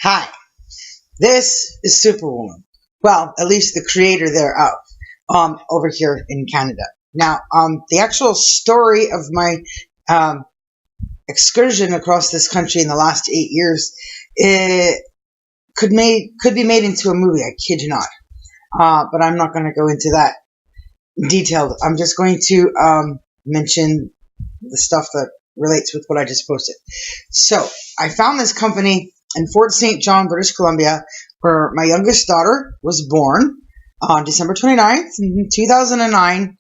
Hi, this is Superwoman. Well, at least the creator thereof, over here in Canada. Now, the actual story of my um, excursion across this country in the last 8 years, it could be made into a movie. I kid you not. But I'm not going to go into that detailed. I'm just going to mention the stuff that relates with what I just posted. So I found this company in Fort St. John, British Columbia, where my youngest daughter was born on December 29th, 2009,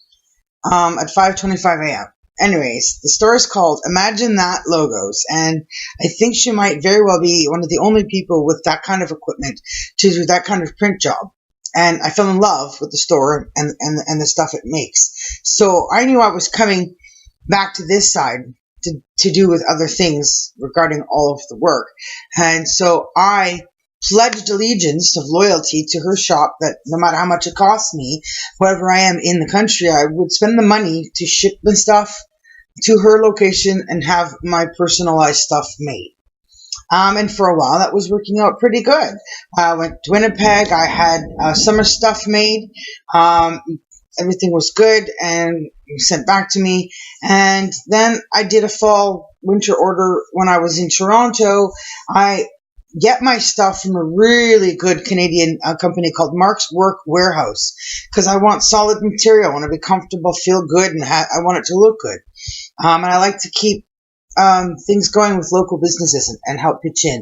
at 5:25 a.m. Anyways, the store is called Imagine That Logos, and I think she might very well be one of the only people with that kind of equipment to do that kind of print job. And I fell in love with the store and the stuff it makes. So I knew I was coming back to this side to do with other things regarding all of the work. And so I pledged allegiance of loyalty to her shop that no matter how much it cost me, wherever I am in the country, I would spend the money to ship the stuff to her location and have my personalized stuff made. And for a while, that was working out pretty good. I went to Winnipeg. I had summer stuff made. Everything was good and sent back to me. And then I did a fall winter order when I was in Toronto. I get my stuff from a really good Canadian company called Mark's Work Warehouse because I want solid material. I want to be comfortable, feel good, and I want it to look good. And I like to keep things going with local businesses and help pitch in.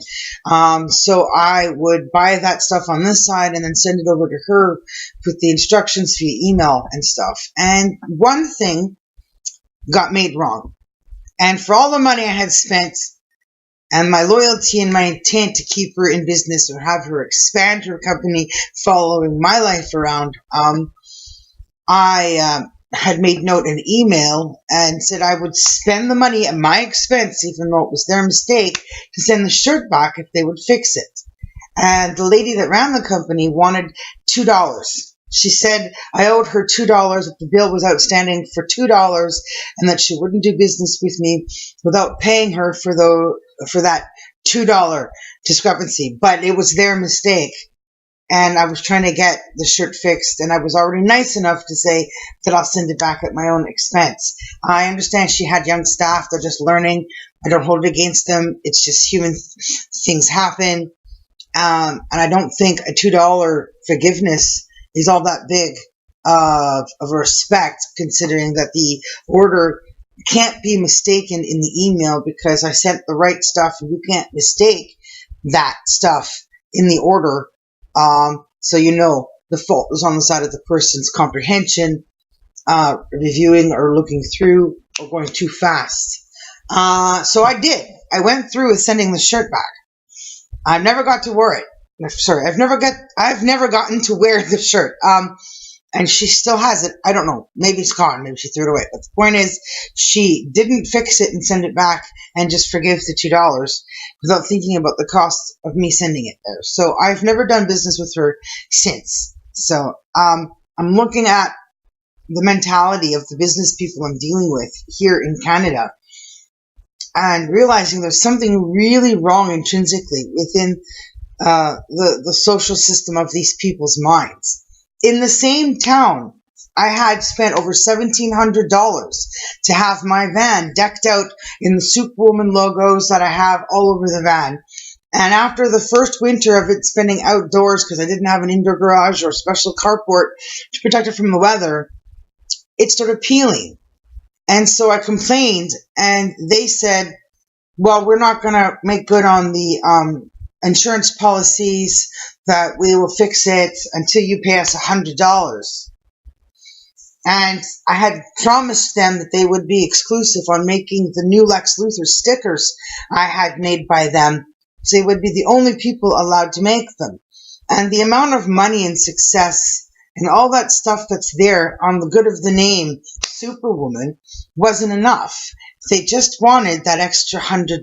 So I would buy that stuff on this side and then send it over to her with the instructions via email and stuff. And one thing got made wrong. And for all the money I had spent and my loyalty and my intent to keep her in business or have her expand her company following my life around, I had made note in email and said I would spend the money at my expense, even though it was their mistake, to send the shirt back if they would fix it. And the lady that ran the company wanted $2. She said I owed her $2, that the bill was outstanding for $2, and that she wouldn't do business with me without paying her for that $2 discrepancy. But it was their mistake. And I was trying to get the shirt fixed, and I was already nice enough to say that I'll send it back at my own expense. I understand she had young staff. They're just learning. I don't hold it against them. It's just human things happen. And I don't think a $2 forgiveness is all that big of a respect, considering that the order can't be mistaken in the email because I sent the right stuff, and you can't mistake that stuff in the order. So you know the fault was on the side of the person's comprehension, reviewing or looking through, or going too fast. So I did. I went through with sending the shirt back. I've never got to wear it. Sorry, I've never gotten to wear the shirt. And she still has it. I don't know. Maybe it's gone. Maybe she threw it away. But the point is, she didn't fix it and send it back and just forgive the $2 without thinking about the cost of me sending it there. So I've never done business with her since. So I'm looking at the mentality of the business people I'm dealing with here in Canada and realizing there's something really wrong intrinsically within the social system of these people's minds. In the same town, I had spent over $1,700 to have my van decked out in the Superwoman logos that I have all over the van. And after the first winter of it spending outdoors, because I didn't have an indoor garage or special carport to protect it from the weather, it started peeling. And so I complained, and they said, well, we're not going to make good on the insurance policies, that we will fix it until you pay us $100. And I had promised them that they would be exclusive on making the new Lex Luthor stickers I had made by them. So they would be the only people allowed to make them. And the amount of money and success and all that stuff that's there on the good of the name Superwoman wasn't enough. They just wanted that extra $100.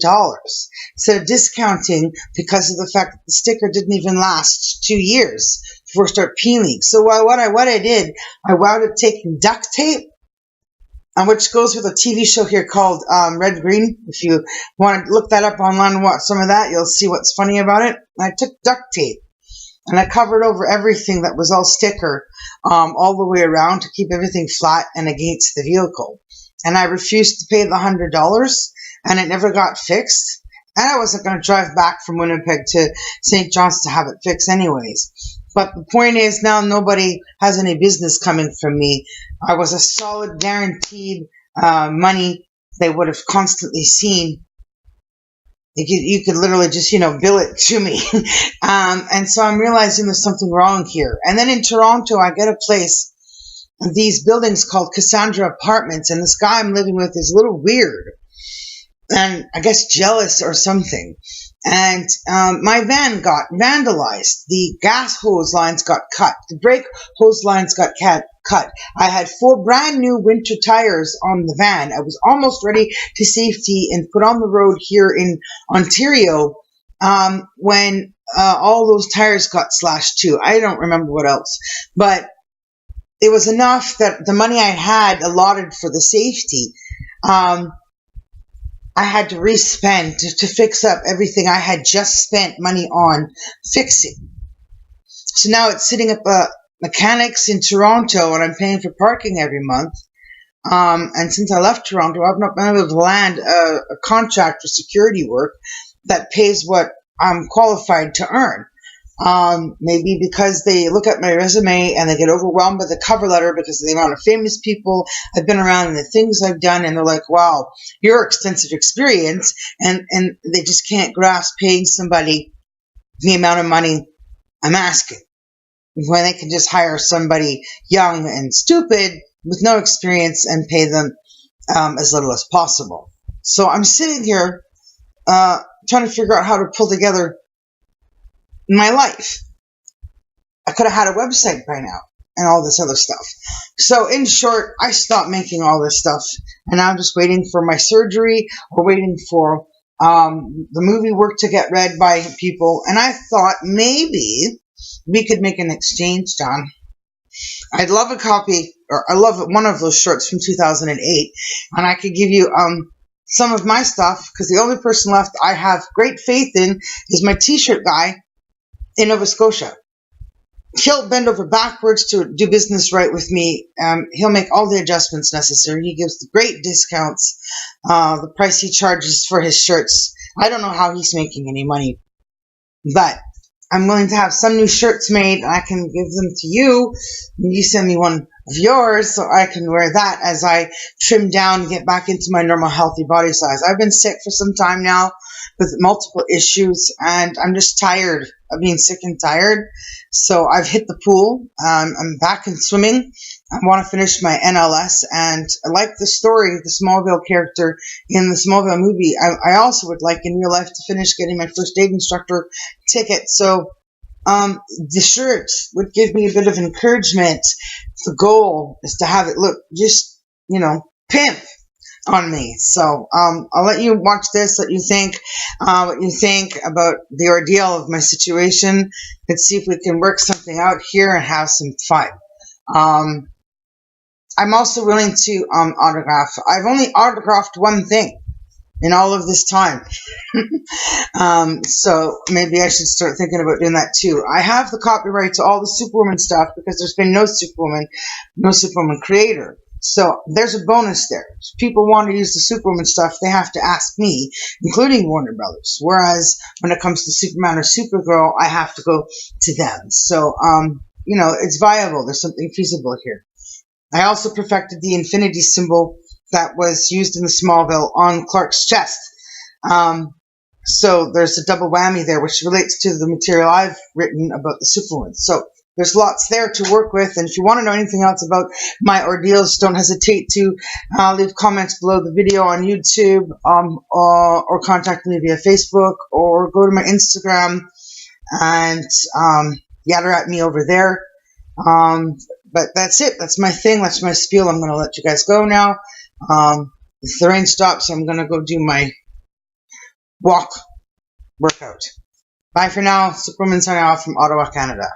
So discounting because of the fact that the sticker didn't even last 2 years before it started peeling. So what I did, I wound up taking duct tape which goes with a TV show here called Red Green. If you want to look that up online and watch some of that, you'll see what's funny about it. I took duct tape and I covered over everything that was all sticker all the way around to keep everything flat and against the vehicle. And I refused to pay the $100, and it never got fixed. And I wasn't going to drive back from Winnipeg to St. John's to have it fixed anyways. But the point is, now nobody has any business coming from me. I was a solid, guaranteed money they would have constantly seen. You could literally just, bill it to me. And so I'm realizing there's something wrong here. And then in Toronto, I get a place, these buildings called Cassandra Apartments, and this guy I'm living with is a little weird. And I guess jealous or something. And my van got vandalized. The gas hose lines got cut. The brake hose lines got cut. I had 4 brand new winter tires on the van. I was almost ready to safety and put on the road here in Ontario when all those tires got slashed too. I don't remember what else. But it was enough that the money I had allotted for the safety, I had to re-spend to fix up everything I had just spent money on fixing. So now it's sitting up mechanics in Toronto, and I'm paying for parking every month. And since I left Toronto, I've not been able to land a contract for security work that pays what I'm qualified to earn. Maybe because they look at my resume and they get overwhelmed by the cover letter because of the amount of famous people I've been around and the things I've done, and they're like, wow, your extensive experience, and they just can't grasp paying somebody the amount of money I'm asking when they can just hire somebody young and stupid with no experience and pay them as little as possible. So I'm sitting here trying to figure out how to pull together my life. I could have had a website by now and all this other stuff. So in short, I stopped making all this stuff, and I'm just waiting for my surgery or waiting for the movie work to get read by people. And I thought maybe we could make an exchange, John. I'd love a copy, or I love one of those shorts from 2008, and I could give you some of my stuff, because the only person left I have great faith in is my t-shirt guy in Nova Scotia. He'll bend over backwards to do business right with me. He'll make all the adjustments necessary. He gives the great discounts. The price he charges for his shirts, I don't know how he's making any money, but I'm willing to have some new shirts made. I can give them to you, and you send me one of yours so I can wear that as I trim down and get back into my normal healthy body size. I've been sick for some time now with multiple issues, and I'm just tired of being sick and tired. So I've hit the pool. I'm back in swimming. I want to finish my NLS, and I like the story of the Smallville character in the Smallville movie. I also would like in real life to finish getting my first aid instructor ticket. So the shirt would give me a bit of encouragement. The goal is to have it look just, pimp on me. So I'll let you watch this, let you think what you think about the ordeal of my situation. Let's see if we can work something out here and have some fun. I'm also willing to autograph. I've only autographed one thing in all of this time. So maybe I should start thinking about doing that too. I have the copyright to all the Superwoman stuff because there's been no Superwoman creator. So there's a bonus there. If people want to use the Superwoman stuff, they have to ask me, including Warner Brothers. Whereas when it comes to Superman or Supergirl, I have to go to them. So, it's viable. There's something feasible here. I also perfected the infinity symbol that was used in the Smallville on Clark's chest. So there's a double whammy there, which relates to the material I've written about the Superwoman. So there's lots there to work with. And if you want to know anything else about my ordeals, don't hesitate to leave comments below the video on YouTube, or contact me via Facebook, or go to my Instagram and yatter at me over there. But that's it. That's my thing. That's my spiel. I'm going to let you guys go now. If the rain stops, I'm going to go do my workout. Bye for now. Superwoman signing off from Ottawa, Canada.